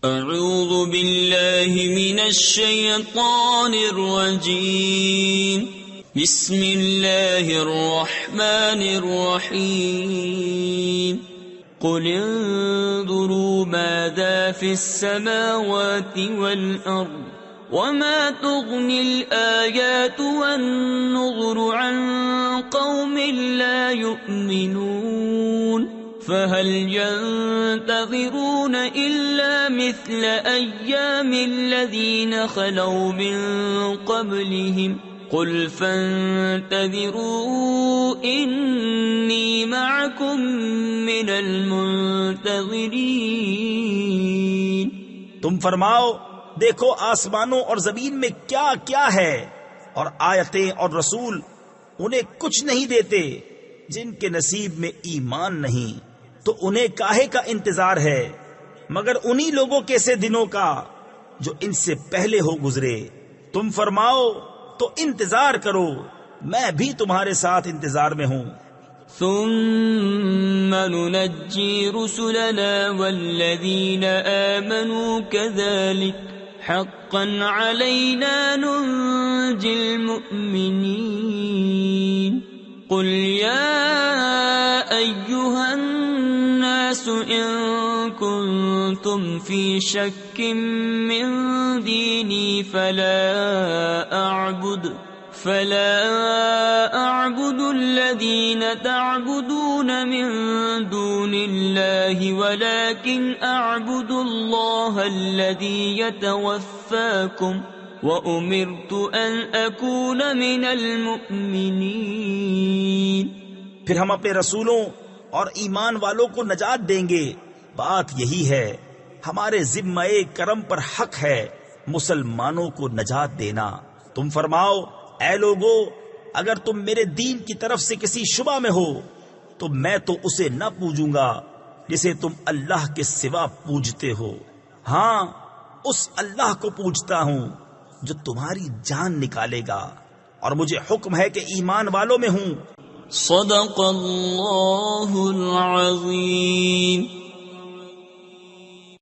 اعوذ باللہ من الشیطان الرجیم بسم اللہ الرحمن الرحیم قل انظروا ماذا في السماوات والأرض وما تغني الآيات والنظر عن قوم لا يؤمنون فهل ينتظرون إلا مثل أيام الذين خلوا من قبلهم قل فانتظروا إني معكم من المنتظرين۔ تم فرماؤ دیکھو آسمانوں اور زمین میں کیا کیا ہے، اور آیتیں اور رسول انہیں کچھ نہیں دیتے جن کے نصیب میں ایمان نہیں، تو انہیں کاہے کا انتظار ہے مگر انہی لوگوں کے سے دنوں کا جو ان سے پہلے ہو گزرے۔ تم فرماؤ تو انتظار کرو، میں بھی تمہارے ساتھ انتظار میں ہوں۔ ثم ننجي رسلنا والذين آمنوا كذلك حقا علينا ننجي المؤمنين قل يا أيها الناس إن كنتم في شك من ديني فلا أعبد الذين تعبدون من دون الله ولكن أعبد الله الذي يتوفاكم وأمرت أن أكون من المؤمنين۔ پھر ہم اپنے رسولوں اور ایمان والوں کو نجات دیں گے، بات یہی ہے، ہمارے ذمہ کرم پر حق ہے مسلمانوں کو نجات دینا۔ تم فرماؤ اے لوگو، اگر تم میرے دین کی طرف سے کسی شبہ میں ہو تو میں تو اسے نہ پوجوں گا جسے تم اللہ کے سوا پوجتے ہو، ہاں اس اللہ کو پوجتا ہوں جو تمہاری جان نکالے گا، اور مجھے حکم ہے کہ ایمان والوں میں ہوں۔ صدق اللہ العظیم۔